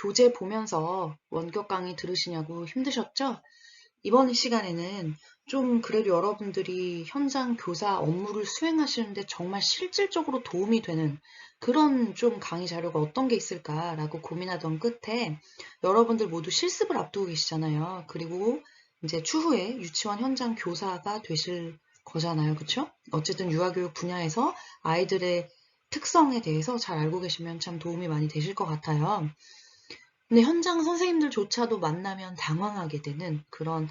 교재 보면서 원격 강의 들으시냐고 힘드셨죠? 이번 시간에는 좀 그래도 여러분들이 현장 교사 업무를 수행하시는데 정말 실질적으로 도움이 되는 그런 좀 강의 자료가 어떤 게 있을까라고 고민하던 끝에 여러분들 모두 실습을 앞두고 계시잖아요. 그리고 이제 추후에 유치원 현장 교사가 되실 거잖아요. 그쵸? 어쨌든 유아교육 분야에서 아이들의 특성에 대해서 잘 알고 계시면 참 도움이 많이 되실 것 같아요. 근데 현장 선생님들조차도 만나면 당황하게 되는 그런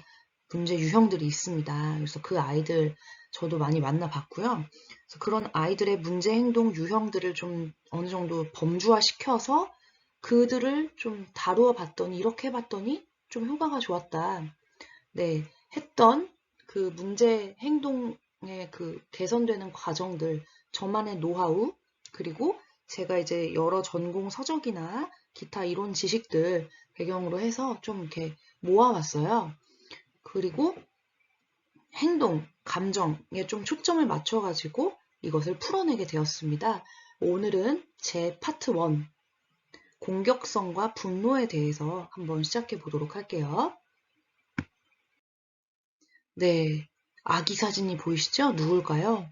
문제 유형들이 있습니다. 그래서 그 아이들 저도 많이 만나봤고요. 그래서 그런 아이들의 문제 행동 유형들을 좀 어느 정도 범주화시켜서 그들을 좀 다루어 봤더니 이렇게 해봤더니 좀 효과가 좋았다. 네, 했던 그 문제 행동의 그 개선되는 과정들, 저만의 노하우, 그리고 제가 이제 여러 전공 서적이나 기타 이론 지식들 배경으로 해서 좀 이렇게 모아왔어요. 그리고 행동, 감정에 좀 초점을 맞춰가지고 이것을 풀어내게 되었습니다. 오늘은 제 파트 1, 공격성과 분노에 대해서 한번 시작해 보도록 할게요. 네, 아기 사진이 보이시죠? 누굴까요?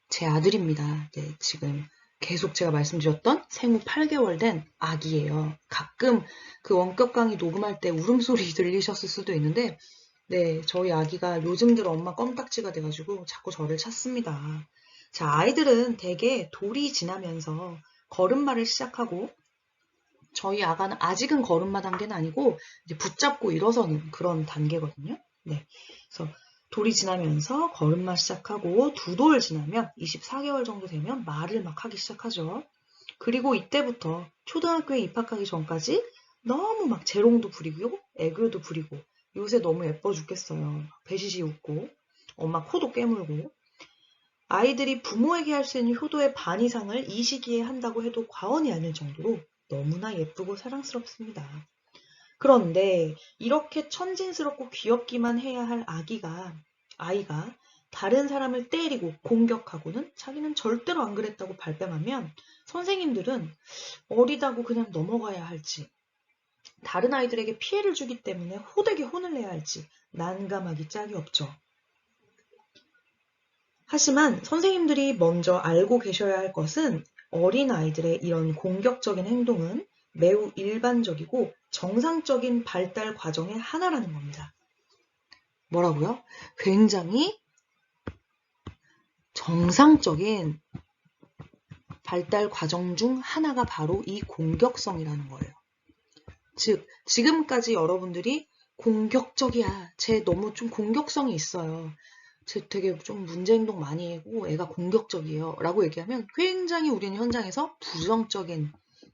제 아들입니다. 네, 지금 계속 제가 말씀드렸던 생후 8개월 된 아기예요. 가끔 그 원격 강의 녹음할 때 울음소리 들리셨을 수도 있는데, 네, 저희 아기가 요즘 들어 엄마 껌딱지가 돼가지고 자꾸 저를 찾습니다. 자, 아이들은 대개 돌이 지나면서 걸음마를 시작하고, 저희 아가는 아직은 걸음마 단계는 아니고 이제 붙잡고 일어서는 그런 단계거든요. 네, 그래서 돌이 지나면서 걸음마 시작하고 두 돌 지나면 24개월 정도 되면 말을 막 하기 시작하죠. 그리고 이때부터 초등학교에 입학하기 전까지 너무 막 재롱도 부리고 애교도 부리고 요새 너무 예뻐 죽겠어요. 배시시 웃고 엄마 코도 깨물고 아이들이 부모에게 할 수 있는 효도의 반 이상을 이 시기에 한다고 해도 과언이 아닐 정도로 너무나 예쁘고 사랑스럽습니다. 그런데 이렇게 천진스럽고 귀엽기만 해야 할 아이가 다른 사람을 때리고 공격하고는 자기는 절대로 안 그랬다고 발뺌하면 선생님들은 어리다고 그냥 넘어가야 할지, 다른 아이들에게 피해를 주기 때문에 호되게 혼을 내야 할지 난감하기 짝이 없죠. 하지만 선생님들이 먼저 알고 계셔야 할 것은 어린 아이들의 이런 공격적인 행동은 매우 일반적이고 정상적인 발달 과정의 하나라는 겁니다. 뭐라고요? 굉장히 정상적인 발달 과정 중 하나가 바로 이 공격성이라는 거예요. 즉, 지금까지 여러분들이 공격적이야. 쟤 너무 좀 공격성이 있어요. 쟤 되게 좀 문제 행동 많이 하고 애가 공격적이에요. 라고 얘기하면 굉장히 우리는 현장에서 부정적인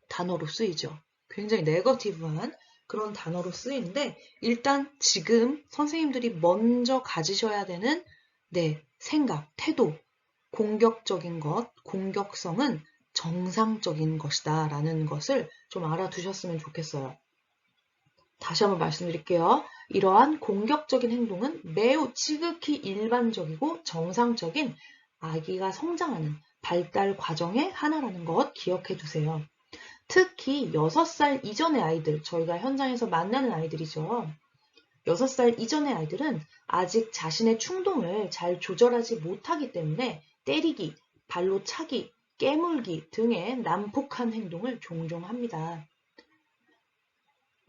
단어로 쓰이죠. 굉장히 네거티브한 그런 단어로 쓰이는데 일단 지금 선생님들이 먼저 가지셔야 되는 생각, 태도, 공격적인 것, 공격성은 정상적인 것이다 라는 것을 좀 알아두셨으면 좋겠어요. 다시 한번 말씀드릴게요. 이러한 공격적인 행동은 매우 지극히 일반적이고 정상적인 아기가 성장하는 발달 과정의 하나라는 것 기억해 두세요. 특히 6살 이전의 아이들, 저희가 현장에서 만나는 아이들이죠. 6살 이전의 아이들은 아직 자신의 충동을 잘 조절하지 못하기 때문에 때리기, 발로 차기, 깨물기 등의 난폭한 행동을 종종 합니다.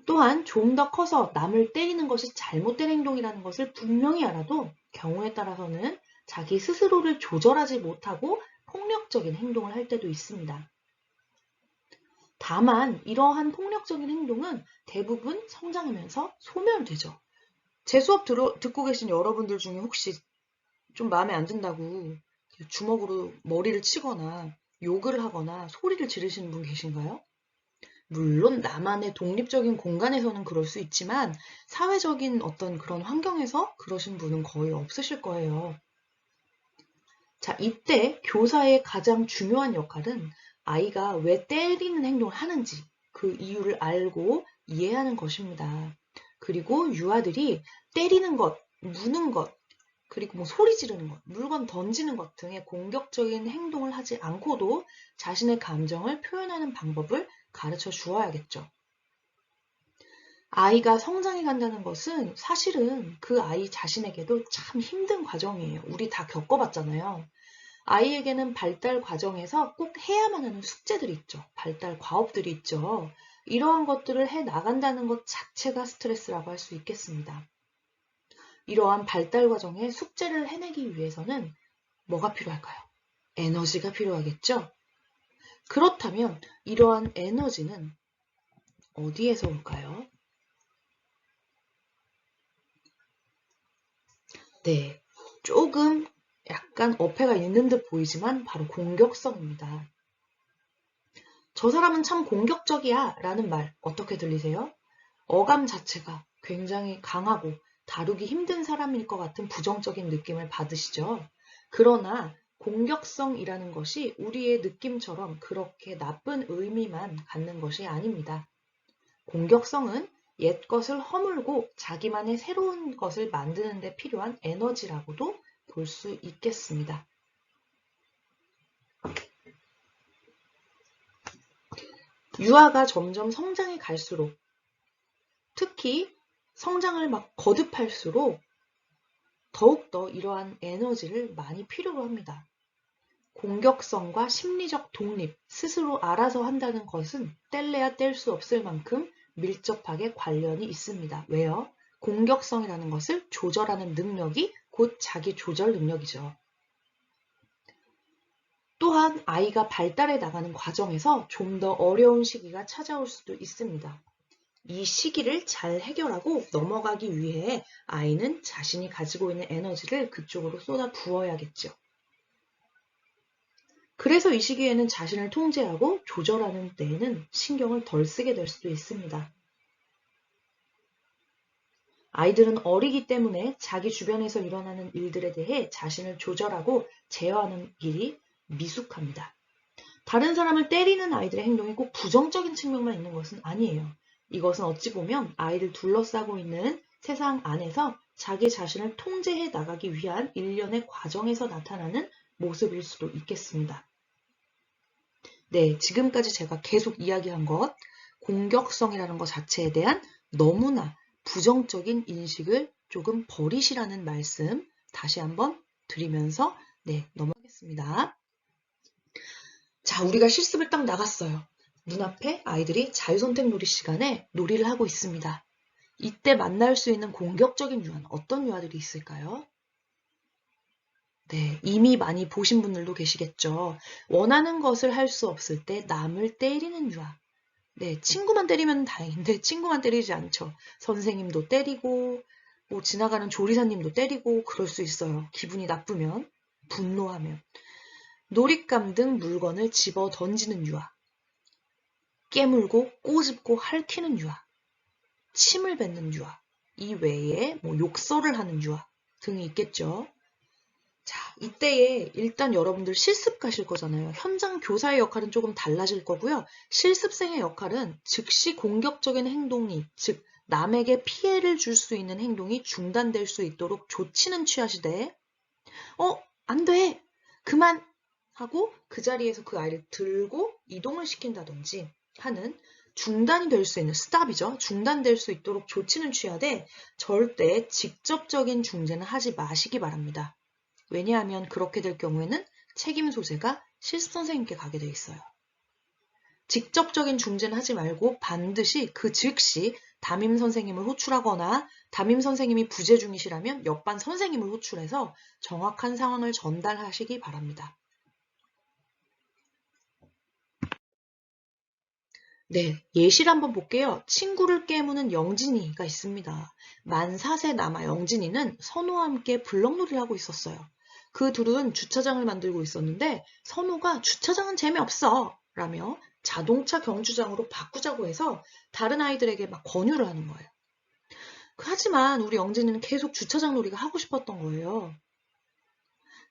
또한 좀 더 커서 남을 때리는 것이 잘못된 행동이라는 것을 분명히 알아도 경우에 따라서는 자기 스스로를 조절하지 못하고 폭력적인 행동을 할 때도 있습니다. 다만 이러한 폭력적인 행동은 대부분 성장하면서 소멸되죠. 제 수업 듣고 계신 여러분들 중에 혹시 좀 마음에 안 든다고 주먹으로 머리를 치거나 욕을 하거나 소리를 지르시는 분 계신가요? 물론 나만의 독립적인 공간에서는 그럴 수 있지만 사회적인 어떤 그런 환경에서 그러신 분은 거의 없으실 거예요. 자, 이때 교사의 가장 중요한 역할은 아이가 왜 때리는 행동을 하는지 그 이유를 알고 이해하는 것입니다. 그리고 유아들이 때리는 것, 무는 것, 그리고 뭐 소리 지르는 것, 물건 던지는 것 등의 공격적인 행동을 하지 않고도 자신의 감정을 표현하는 방법을 가르쳐 주어야겠죠. 아이가 성장해 간다는 것은 사실은 그 아이 자신에게도 참 힘든 과정이에요. 우리 다 겪어봤잖아요. 아이에게는 발달 과정에서 꼭 해야만 하는 숙제들이 있죠. 발달 과업들이 있죠. 이러한 것들을 해 나간다는 것 자체가 스트레스라고 할 수 있겠습니다. 이러한 발달 과정의 숙제를 해내기 위해서는 뭐가 필요할까요? 에너지가 필요하겠죠? 그렇다면 이러한 에너지는 어디에서 올까요? 네, 조금 약간 어폐가 있는 듯 보이지만 바로 공격성입니다. 저 사람은 참 공격적이야 라는 말 어떻게 들리세요? 어감 자체가 굉장히 강하고 다루기 힘든 사람일 것 같은 부정적인 느낌을 받으시죠? 그러나 공격성이라는 것이 우리의 느낌처럼 그렇게 나쁜 의미만 갖는 것이 아닙니다. 공격성은 옛 것을 허물고 자기만의 새로운 것을 만드는 데 필요한 에너지라고도 볼 수 있겠습니다. 유아가 점점 성장해 갈수록 특히 성장을 막 거듭할수록 더욱더 이러한 에너지를 많이 필요로 합니다. 공격성과 심리적 독립, 스스로 알아서 한다는 것은 뗄래야 뗄 수 없을 만큼 밀접하게 관련이 있습니다. 왜요? 공격성이라는 것을 조절하는 능력이 곧 자기 조절 능력이죠. 또한 아이가 발달해 나가는 과정에서 좀 더 어려운 시기가 찾아올 수도 있습니다. 이 시기를 잘 해결하고 넘어가기 위해 아이는 자신이 가지고 있는 에너지를 그쪽으로 쏟아 부어야겠죠. 그래서 이 시기에는 자신을 통제하고 조절하는 데에는 신경을 덜 쓰게 될 수도 있습니다. 아이들은 어리기 때문에 자기 주변에서 일어나는 일들에 대해 자신을 조절하고 제어하는 길이 미숙합니다. 다른 사람을 때리는 아이들의 행동이 꼭 부정적인 측면만 있는 것은 아니에요. 이것은 어찌 보면 아이를 둘러싸고 있는 세상 안에서 자기 자신을 통제해 나가기 위한 일련의 과정에서 나타나는 모습일 수도 있겠습니다. 네, 지금까지 제가 계속 이야기한 것, 공격성이라는 것 자체에 대한 너무나 부정적인 인식을 조금 버리시라는 말씀 다시 한번 드리면서 넘어가겠습니다. 자, 우리가 실습을 딱 나갔어요. 눈앞에 아이들이 자유선택 놀이 시간에 놀이를 하고 있습니다. 이때 만날 수 있는 공격적인 유아는 어떤 유아들이 있을까요? 네, 이미 많이 보신 분들도 계시겠죠. 원하는 것을 할 수 없을 때 남을 때리는 유아. 네, 친구만 때리면 다행인데 친구만 때리지 않죠. 선생님도 때리고 뭐 지나가는 조리사님도 때리고 그럴 수 있어요. 기분이 나쁘면, 분노하면. 놀잇감 등 물건을 집어 던지는 유아. 깨물고 꼬집고 핥히는 유아. 침을 뱉는 유아. 이 외에 뭐 욕설을 하는 유아 등이 있겠죠. 자, 이때에 일단 여러분들 실습 가실 거잖아요. 현장 교사의 역할은 조금 달라질 거고요. 실습생의 역할은 즉시 공격적인 행동이, 즉 남에게 피해를 줄 수 있는 행동이 중단될 수 있도록 조치는 취하시되 안 돼! 그만! 하고 그 자리에서 그 아이를 들고 이동을 시킨다든지 하는 중단이 될 수 있는 스탑이죠. 중단될 수 있도록 조치는 취하되 절대 직접적인 중재는 하지 마시기 바랍니다. 왜냐하면 그렇게 될 경우에는 책임 소재가 실습 선생님께 가게 돼 있어요. 직접적인 중재는 하지 말고 반드시 그 즉시 담임 선생님을 호출하거나 담임 선생님이 부재 중이시라면 옆반 선생님을 호출해서 정확한 상황을 전달하시기 바랍니다. 네, 예시를 한번 볼게요. 친구를 깨무는 영진이가 있습니다. 만 4세 남아 영진이는 선우와 함께 블럭놀이를 하고 있었어요. 그 둘은 주차장을 만들고 있었는데 선우가 주차장은 재미없어 라며 자동차 경주장으로 바꾸자고 해서 다른 아이들에게 막 권유를 하는 거예요. 하지만 우리 영진이는 계속 주차장 놀이가 하고 싶었던 거예요.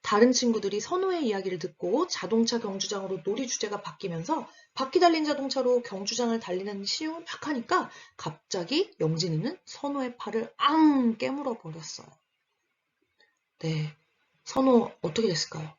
다른 친구들이 선우의 이야기를 듣고 자동차 경주장으로 놀이 주제가 바뀌면서 바퀴 달린 자동차로 경주장을 달리는 시험을 막 하니까 갑자기 영진이는 선우의 팔을 앙 깨물어 버렸어요. 네, 선우 어떻게 됐을까요?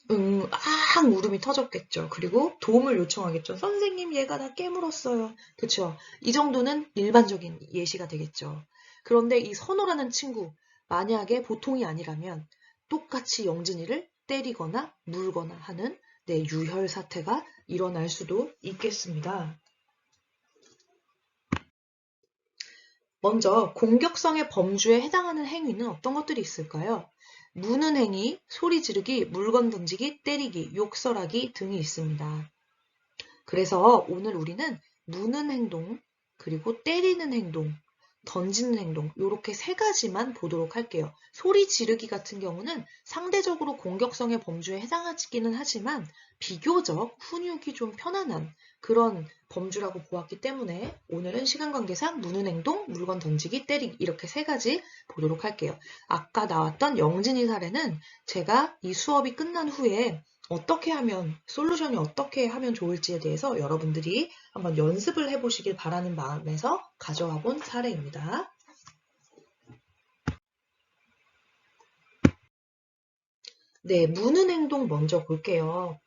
울음이 터졌겠죠. 그리고 도움을 요청하겠죠. 선생님, 얘가 나 깨물었어요. 그쵸? 이 정도는 일반적인 예시가 되겠죠. 그런데 이 선호라는 친구, 만약에 보통이 아니라면 똑같이 영진이를 때리거나 물거나 하는 유혈 사태가 일어날 수도 있겠습니다. 먼저 공격성의 범주에 해당하는 행위는 어떤 것들이 있을까요? 무는 행위, 소리 지르기, 물건 던지기, 때리기, 욕설하기 등이 있습니다. 그래서 오늘 우리는 무는 행동, 그리고 때리는 행동, 던지는 행동 이렇게 세 가지만 보도록 할게요. 소리 지르기 같은 경우는 상대적으로 공격성의 범주에 해당하기는 하지만 비교적 훈육이 좀 편안한 그런 범주라고 보았기 때문에 오늘은 시간 관계상 무는 행동, 물건 던지기, 때리기 이렇게 세 가지 보도록 할게요. 아까 나왔던 영진이 사례는 제가 이 수업이 끝난 후에 어떻게 하면, 솔루션이 어떻게 하면 좋을지에 대해서 여러분들이 한번 연습을 해보시길 바라는 마음에서 가져와 본 사례입니다. 네, 무는 행동 먼저 볼게요.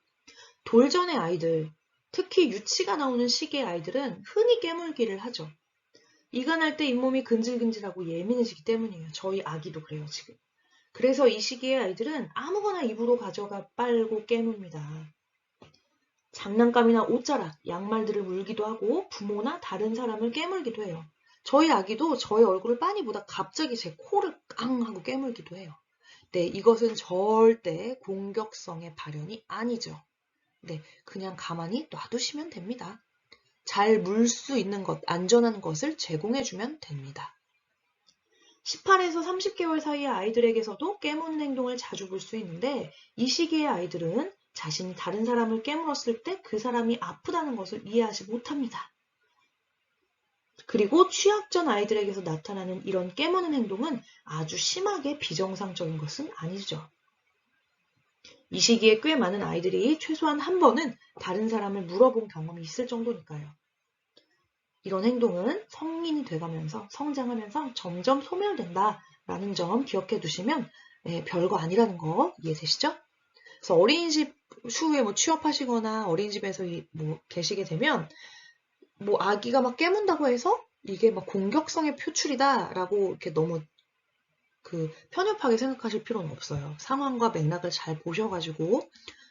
돌전의 아이들, 특히 유치가 나오는 시기의 아이들은 흔히 깨물기를 하죠. 이가 날 때 잇몸이 근질근질하고 예민해지기 때문이에요. 저희 아기도 그래요, 지금. 그래서 이 시기의 아이들은 아무거나 입으로 가져가 빨고 깨뭅니다. 장난감이나 옷자락, 양말들을 물기도 하고 부모나 다른 사람을 깨물기도 해요. 저희 아기도 저의 얼굴을 빤히 보다 갑자기 제 코를 깡 하고 깨물기도 해요. 네, 이것은 절대 공격성의 발현이 아니죠. 네, 그냥 가만히 놔두시면 됩니다. 잘 물 수 있는 것, 안전한 것을 제공해주면 됩니다. 18에서 30개월 사이의 아이들에게서도 깨무는 행동을 자주 볼 수 있는데 이 시기의 아이들은 자신이 다른 사람을 깨물었을 때 그 사람이 아프다는 것을 이해하지 못합니다. 그리고 취학 전 아이들에게서 나타나는 이런 깨무는 행동은 아주 심하게 비정상적인 것은 아니죠. 이 시기에 꽤 많은 아이들이 최소한 한 번은 다른 사람을 물어본 경험이 있을 정도니까요. 이런 행동은 성인이 돼가면서 성장하면서 점점 소멸된다라는 점 기억해 두시면 별거 아니라는 거 이해되시죠? 그래서 어린이집 후에 취업하시거나 어린이집에서 계시게 되면 아기가 막 깨문다고 해서 이게 막 공격성의 표출이다라고 이렇게 너무 편협하게 생각하실 필요는 없어요. 상황과 맥락을 잘 보셔가지고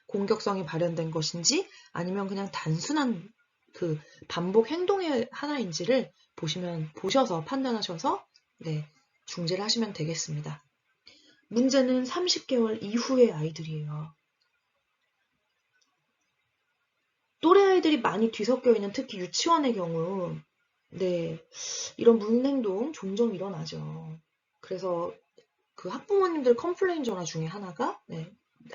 공격성이 발현된 것인지 아니면 그냥 단순한 반복 행동의 하나인지를 보셔서 판단하셔서 중재를 하시면 되겠습니다. 문제는 30개월 이후의 아이들이에요. 또래 아이들이 많이 뒤섞여 있는 특히 유치원의 경우 이런 무는 행동 종종 일어나죠. 그래서 학부모님들 컴플레인 전화 중에 하나가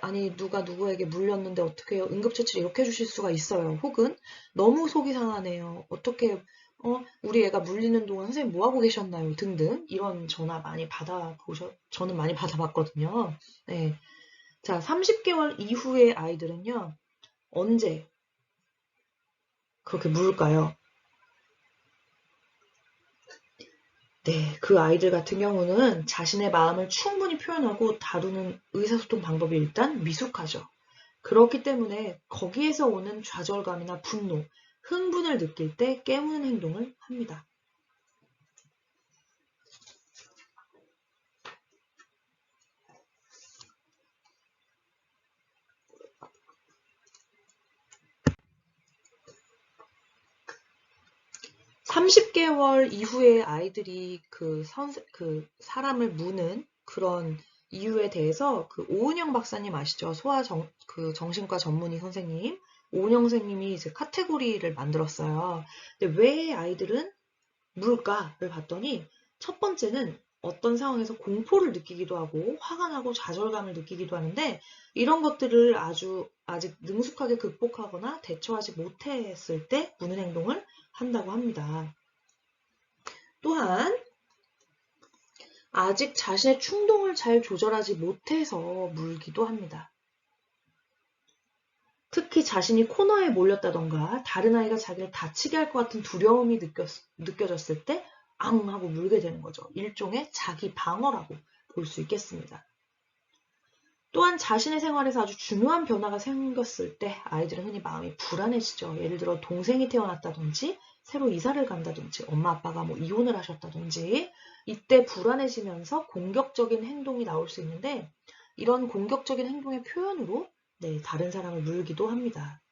아니 누가 누구에게 물렸는데 어떻게 해요? 응급처치를 이렇게 해주실 수가 있어요. 혹은 너무 속이 상하네요. 어떻게 우리 애가 물리는 동안 선생님 뭐 하고 계셨나요? 등등 이런 전화 많이 저는 많이 받아봤거든요. 네. 자, 30개월 이후의 아이들은요. 언제 그렇게 물을까요? 네, 그 아이들 같은 경우는 자신의 마음을 충분히 표현하고 다루는 의사소통 방법이 일단 미숙하죠. 그렇기 때문에 거기에서 오는 좌절감이나 분노, 흥분을 느낄 때 깨무는 행동을 합니다. (30개월) 이후에 아이들이 사람을 무는 그런 이유에 대해서 오은영 박사님 아시죠? 정신과 전문의 선생님. 오은영 선생님이 이제 카테고리를 만들었어요. 근데 왜 아이들은 물까를 봤더니 첫 번째는 어떤 상황에서 공포를 느끼기도 하고 화가 나고 좌절감을 느끼기도 하는데 이런 것들을 아직 능숙하게 극복하거나 대처하지 못했을 때 무는 행동을 한다고 합니다. 또한 아직 자신의 충동을 잘 조절하지 못해서 물기도 합니다. 특히 자신이 코너에 몰렸다던가 다른 아이가 자기를 다치게 할 것 같은 두려움이 느껴졌을 때 앙 하고 물게 되는 거죠. 일종의 자기 방어라고 볼 수 있겠습니다. 또한 자신의 생활에서 아주 중요한 변화가 생겼을 때 아이들은 흔히 마음이 불안해지죠. 예를 들어 동생이 태어났다든지 새로 이사를 간다든지 엄마 아빠가 뭐 이혼을 하셨다든지 이때 불안해지면서 공격적인 행동이 나올 수 있는데 이런 공격적인 행동의 표현으로 다른 사람을 물기도 합니다.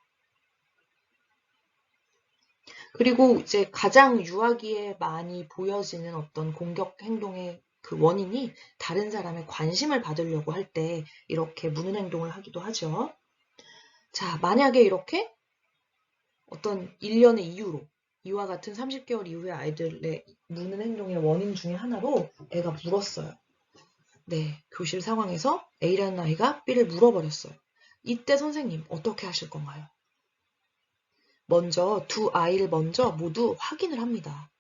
그리고 이제 가장 유아기에 많이 보여지는 어떤 공격 행동의 그 원인이 다른 사람의 관심을 받으려고 할 때 이렇게 무는 행동을 하기도 하죠. 자, 만약에 이렇게 어떤 일련의 이유로 이와 같은 30개월 이후에 아이들의 무는 행동의 원인 중에 하나로 애가 물었어요. 네, 교실 상황에서 A라는 아이가 B를 물어버렸어요. 이때 선생님 어떻게 하실 건가요? 먼저 두 아이를 먼저 모두 확인을 합니다.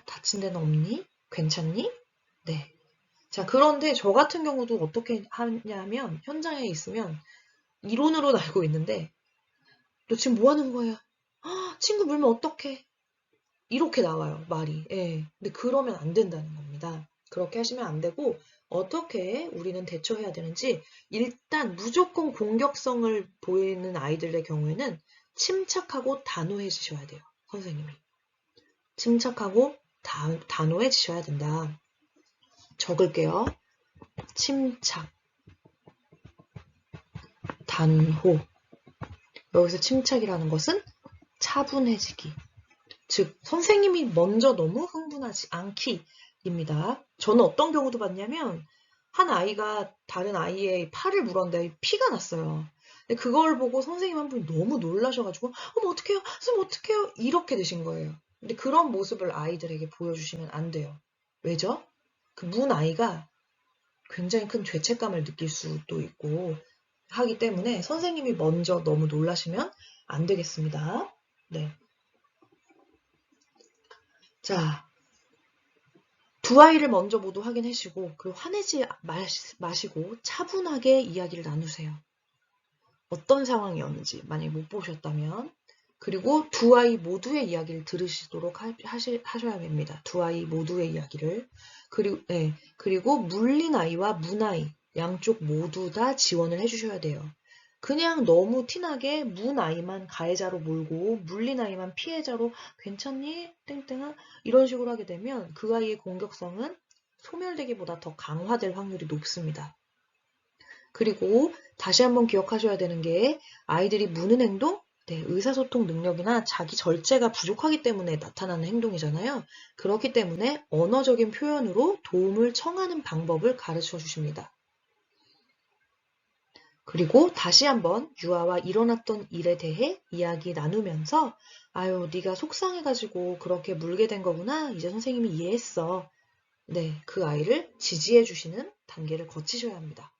다친 데는 없니? 괜찮니? 네. 자, 그런데 저 같은 경우도 어떻게 하냐면 현장에 있으면 이론으로는 알고 있는데 너 지금 뭐 하는 거야? 친구 물면 어떡해? 이렇게 나와요, 말이. 예. 근데 그러면 안 된다는 겁니다. 그렇게 하시면 안 되고 어떻게 우리는 대처해야 되는지 일단 무조건 공격성을 보이는 아이들의 경우에는 침착하고 단호해지셔야 돼요, 선생님이. 침착하고 단호해지셔야 된다. 적을게요. 침착, 단호. 여기서 침착이라는 것은 차분해지기. 즉, 선생님이 먼저 너무 흥분하지 않기입니다. 저는 어떤 경우도 봤냐면, 한 아이가 다른 아이의 팔을 물었는데 피가 났어요. 근데 그걸 보고 선생님 한 분이 너무 놀라셔가지고, 어머, 어떡해요? 선생님, 어떡해요? 이렇게 되신 거예요. 근데 그런 모습을 아이들에게 보여주시면 안 돼요. 왜죠? 그 문 아이가 굉장히 큰 죄책감을 느낄 수도 있고 하기 때문에 선생님이 먼저 너무 놀라시면 안 되겠습니다. 네. 자, 두 아이를 먼저 모두 확인하시고 그리고 화내지 마시고 차분하게 이야기를 나누세요. 어떤 상황이었는지 만약에 못 보셨다면 그리고 두 아이 모두의 이야기를 들으시도록 하셔야 됩니다. 두 아이 모두의 이야기를. 그리고 물린 아이와 문 아이 양쪽 모두 다 지원을 해주셔야 돼요. 그냥 너무 티나게 문 아이만 가해자로 몰고 물린 아이만 피해자로 괜찮니? 땡땡아 이런 식으로 하게 되면 그 아이의 공격성은 소멸되기보다 더 강화될 확률이 높습니다. 그리고 다시 한번 기억하셔야 되는 게 아이들이 무는 행동, 의사소통 능력이나 자기 절제가 부족하기 때문에 나타나는 행동이잖아요. 그렇기 때문에 언어적인 표현으로 도움을 청하는 방법을 가르쳐 주십니다. 그리고 다시 한번 유아와 일어났던 일에 대해 이야기 나누면서 아유, 네가 속상해가지고 그렇게 물게 된 거구나. 이제 선생님이 이해했어. 네, 그 아이를 지지해 주시는 단계를 거치셔야 합니다.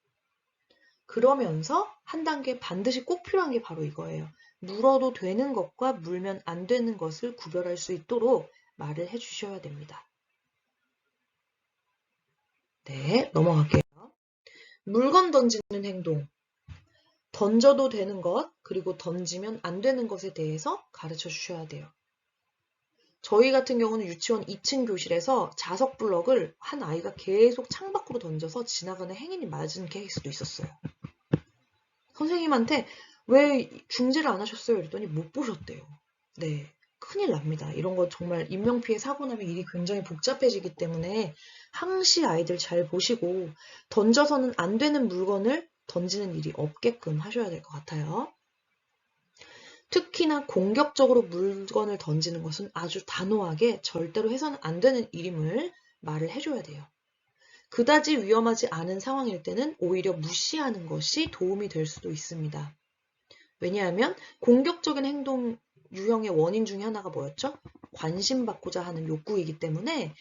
그러면서 한 단계 반드시 꼭 필요한 게 바로 이거예요. 물어도 되는 것과 물면 안 되는 것을 구별할 수 있도록 말을 해주셔야 됩니다. 네, 넘어갈게요. 물건 던지는 행동. 던져도 되는 것, 그리고 던지면 안 되는 것에 대해서 가르쳐 주셔야 돼요. 저희 같은 경우는 유치원 2층 교실에서 자석 블럭을 한 아이가 계속 창밖으로 던져서 지나가는 행인이 맞은 케이스도 있었어요. 선생님한테 왜 중지를 안 하셨어요? 이랬더니 못 보셨대요. 네, 큰일 납니다. 이런 거 정말 인명피해 사고 나면 일이 굉장히 복잡해지기 때문에 항시 아이들 잘 보시고 던져서는 안 되는 물건을 던지는 일이 없게끔 하셔야 될 것 같아요. 특히나 공격적으로 물건을 던지는 것은 아주 단호하게 절대로 해서는 안 되는 일임을 말을 해줘야 돼요. 그다지 위험하지 않은 상황일 때는 오히려 무시하는 것이 도움이 될 수도 있습니다. 왜냐하면 공격적인 행동 유형의 원인 중에 하나가 뭐였죠? 관심받고자 하는 욕구이기 때문에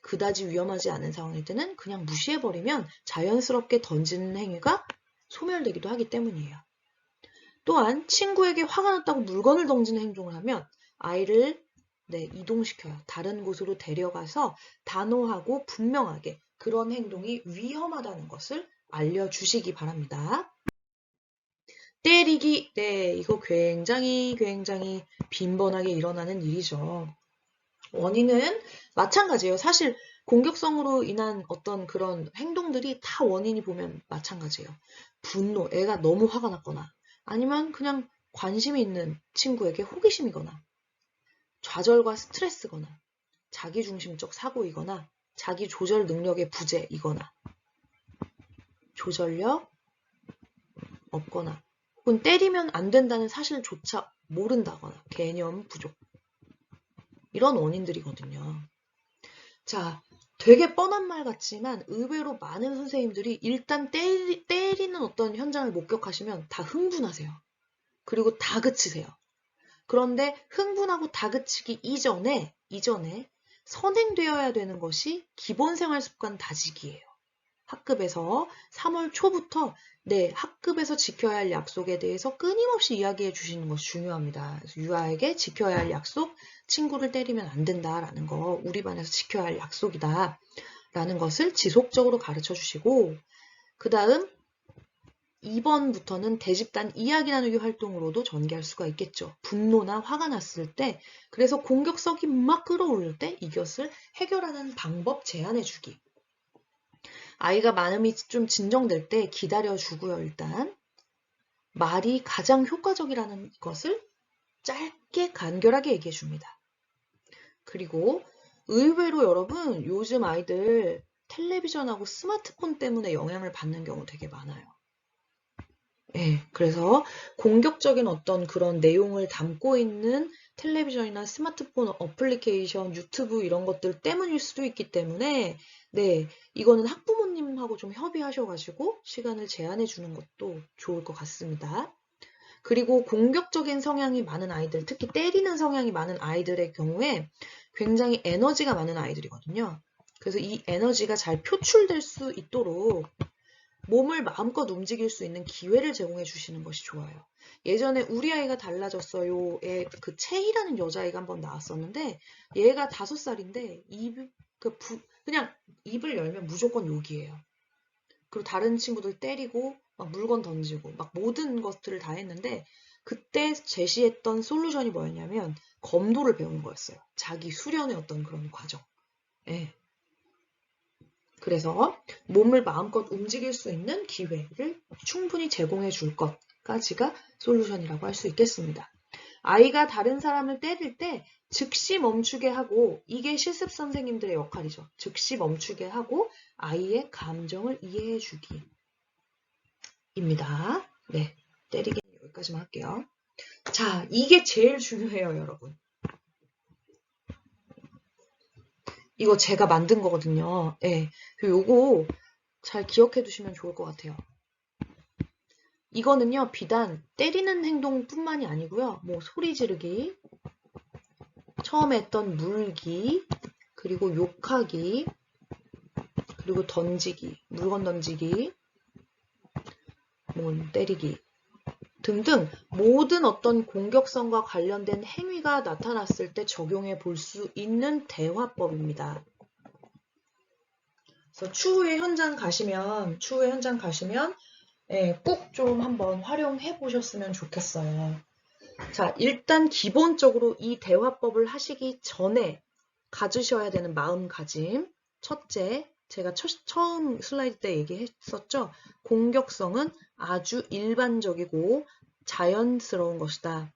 그다지 위험하지 않은 상황일 때는 그냥 무시해버리면 자연스럽게 던지는 행위가 소멸되기도 하기 때문이에요. 또한 친구에게 화가 났다고 물건을 던지는 행동을 하면 아이를 이동시켜요. 다른 곳으로 데려가서 단호하고 분명하게 그런 행동이 위험하다는 것을 알려주시기 바랍니다. 때리기, 이거 굉장히 빈번하게 일어나는 일이죠. 원인은 마찬가지예요. 사실 공격성으로 인한 어떤 그런 행동들이 다 원인이 보면 마찬가지예요. 분노, 애가 너무 화가 났거나 아니면 그냥 관심이 있는 친구에게 호기심이거나 좌절과 스트레스거나 자기중심적 사고이거나 자기 조절 능력의 부재이거나 조절력 없거나 혹은 때리면 안 된다는 사실조차 모른다거나 개념 부족 이런 원인들이거든요. 자, 되게 뻔한 말 같지만 의외로 많은 선생님들이 일단 때리는 어떤 현장을 목격하시면 다 흥분하세요. 그리고 다그치세요. 그런데 흥분하고 다그치기 이전에 선행되어야 되는 것이 기본생활 습관 다지기예요. 학급에서 3월 초부터 학급에서 지켜야 할 약속에 대해서 끊임없이 이야기해 주시는 것이 중요합니다. 그래서 유아에게 지켜야 할 약속, 친구를 때리면 안 된다라는 거, 우리 반에서 지켜야 할 약속이다 라는 것을 지속적으로 가르쳐 주시고 그 다음 2번부터는 대집단 이야기 나누기 활동으로도 전개할 수가 있겠죠. 분노나 화가 났을 때, 그래서 공격성이 막 끌어올릴 때 이것을 해결하는 방법 제안해 주기. 아이가 마음이 좀 진정될 때 기다려주고요, 일단. 말이 가장 효과적이라는 것을 짧게 간결하게 얘기해 줍니다. 그리고 의외로 여러분, 요즘 아이들 텔레비전하고 스마트폰 때문에 영향을 받는 경우 되게 많아요. 네, 그래서 공격적인 어떤 그런 내용을 담고 있는 텔레비전이나 스마트폰 어플리케이션, 유튜브 이런 것들 때문일 수도 있기 때문에 이거는 학부모님하고 좀 협의하셔가지고 시간을 제한해 주는 것도 좋을 것 같습니다. 그리고 공격적인 성향이 많은 아이들, 특히 때리는 성향이 많은 아이들의 경우에 굉장히 에너지가 많은 아이들이거든요. 그래서 이 에너지가 잘 표출될 수 있도록 몸을 마음껏 움직일 수 있는 기회를 제공해 주시는 것이 좋아요. 예전에 우리 아이가 달라졌어요의 그 채희라는 여자아이가 한번 나왔었는데 얘가 5살인데 그냥 입을 열면 무조건 욕이에요. 그리고 다른 친구들 때리고 막 물건 던지고 막 모든 것들을 다 했는데 그때 제시했던 솔루션이 뭐였냐면 검도를 배우는 거였어요. 자기 수련의 어떤 그런 과정. 예. 그래서 몸을 마음껏 움직일 수 있는 기회를 충분히 제공해 줄 것까지가 솔루션이라고 할 수 있겠습니다. 아이가 다른 사람을 때릴 때 즉시 멈추게 하고 이게 실습 선생님들의 역할이죠. 즉시 멈추게 하고 아이의 감정을 이해해 주기입니다. 네, 때리기는 여기까지만 할게요. 자, 이게 제일 중요해요, 여러분. 이거 제가 만든 거거든요. 네, 요거 잘 기억해 두시면 좋을 것 같아요. 이거는요, 비단 때리는 행동뿐만이 아니고요. 뭐 소리 지르기, 처음에 했던 물기, 그리고 욕하기, 그리고 던지기, 물건 던지기, 뭐 때리기 등등 모든 어떤 공격성과 관련된 행위가 나타났을 때 적용해 볼 수 있는 대화법입니다. 그래서 추후에 현장 가시면 꼭 좀 한번 활용해 보셨으면 좋겠어요. 자, 일단 기본적으로 이 대화법을 하시기 전에 가지셔야 되는 마음가짐. 첫째, 제가 처음 슬라이드 때 얘기했었죠. 공격성은 아주 일반적이고 자연스러운 것이다.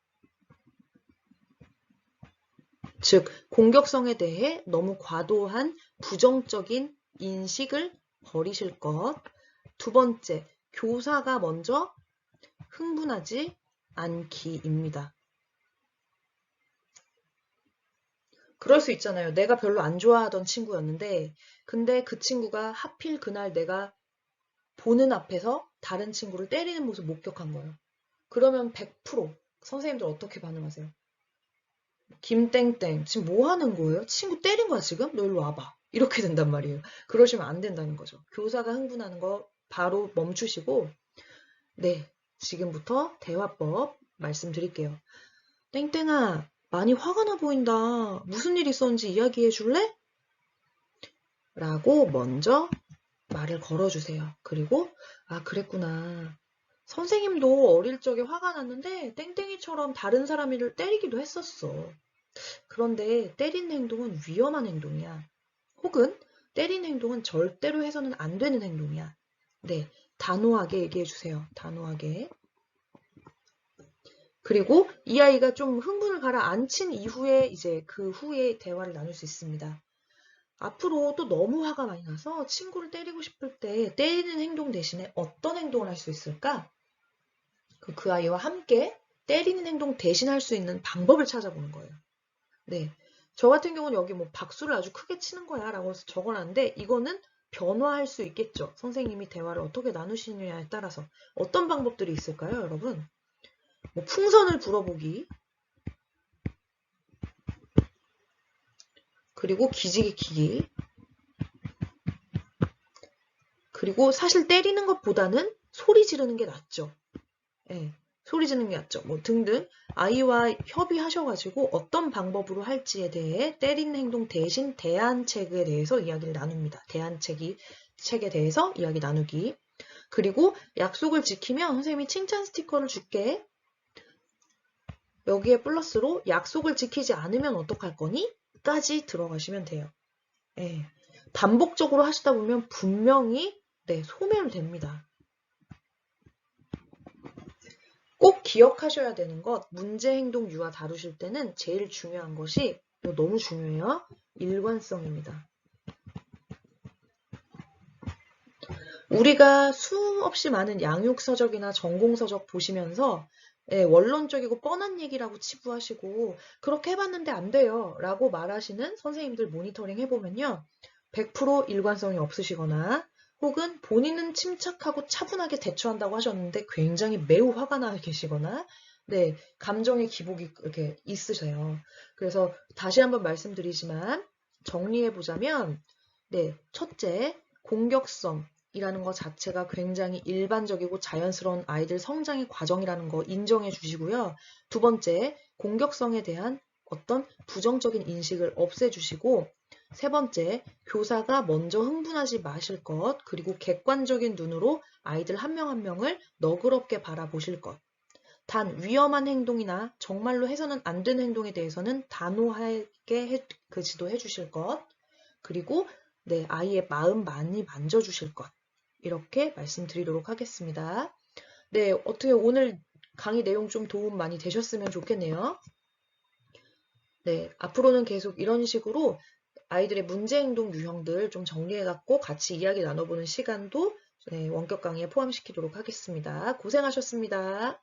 즉, 공격성에 대해 너무 과도한 부정적인 인식을 버리실 것. 두 번째, 교사가 먼저 흥분하지 않기입니다. 그럴 수 있잖아요. 내가 별로 안 좋아하던 친구였는데 근데 그 친구가 하필 그날 내가 보는 앞에서 다른 친구를 때리는 모습 목격한 거예요. 그러면 100% 선생님들 어떻게 반응하세요? 김땡땡 지금 뭐 하는 거예요? 친구 때린 거야 지금? 너 일로 와봐. 이렇게 된단 말이에요. 그러시면 안 된다는 거죠. 교사가 흥분하는 거 바로 멈추시고 지금부터 대화법 말씀드릴게요. 땡땡아, 많이 화가 나 보인다. 무슨 일 있었는지 이야기해 줄래? 라고 먼저 말을 걸어주세요. 그리고 그랬구나. 선생님도 어릴 적에 화가 났는데 땡땡이처럼 다른 사람을 때리기도 했었어. 그런데 때리는 행동은 위험한 행동이야. 혹은 때리는 행동은 절대로 해서는 안 되는 행동이야. 네, 단호하게 얘기해 주세요. 단호하게. 그리고 이 아이가 좀 흥분을 가라앉힌 이후에 이제 그 후에 대화를 나눌 수 있습니다. 앞으로 또 너무 화가 많이 나서 친구를 때리고 싶을 때 때리는 행동 대신에 어떤 행동을 할 수 있을까? 그 아이와 함께 때리는 행동 대신 할 수 있는 방법을 찾아보는 거예요. 네. 저 같은 경우는 여기 뭐 박수를 아주 크게 치는 거야 라고 적어놨는데 이거는 변화할 수 있겠죠. 선생님이 대화를 어떻게 나누시느냐에 따라서 어떤 방법들이 있을까요, 여러분? 뭐 풍선을 불어보기, 그리고 기지개 키기, 그리고 사실 때리는 것보다는 소리 지르는 게 낫죠. 예, 소리 지르는 게 낫죠. 뭐 등등 아이와 협의하셔가지고 어떤 방법으로 할지에 대해 때리는 행동 대신 대안책에 대해서 이야기를 나눕니다. 책에 대해서 이야기 나누기. 그리고 약속을 지키면 선생님이 칭찬 스티커를 줄게. 여기에 플러스로 약속을 지키지 않으면 어떡할 거니? 까지 들어가시면 돼요. 예, 반복적으로 하시다 보면 분명히 소멸됩니다. 꼭 기억하셔야 되는 것, 문제 행동 유아 다루실 때는 제일 중요한 것이, 이거 너무 중요해요. 일관성입니다. 우리가 수없이 많은 양육서적이나 전공서적 보시면서 원론적이고 뻔한 얘기라고 치부하시고 그렇게 해봤는데 안 돼요 라고 말하시는 선생님들 모니터링 해보면요. 100% 일관성이 없으시거나 혹은 본인은 침착하고 차분하게 대처한다고 하셨는데 굉장히 매우 화가 나 계시거나 감정의 기복이 이렇게 있으세요. 그래서 다시 한번 말씀드리지만 정리해보자면 첫째, 공격성 이라는 것 자체가 굉장히 일반적이고 자연스러운 아이들 성장의 과정이라는 거 인정해 주시고요. 두 번째, 공격성에 대한 어떤 부정적인 인식을 없애주시고 세 번째, 교사가 먼저 흥분하지 마실 것 그리고 객관적인 눈으로 아이들 한 명 한 명을 너그럽게 바라보실 것 단 위험한 행동이나 정말로 해서는 안 되는 행동에 대해서는 단호하게 지도해 주실 것 그리고 아이의 마음 많이 만져주실 것 이렇게 말씀드리도록 하겠습니다. 어떻게 오늘 강의 내용 좀 도움 많이 되셨으면 좋겠네요. 앞으로는 계속 이런 식으로 아이들의 문제행동 유형들 좀 정리해갖고 같이 이야기 나눠보는 시간도 원격 강의에 포함시키도록 하겠습니다. 고생하셨습니다.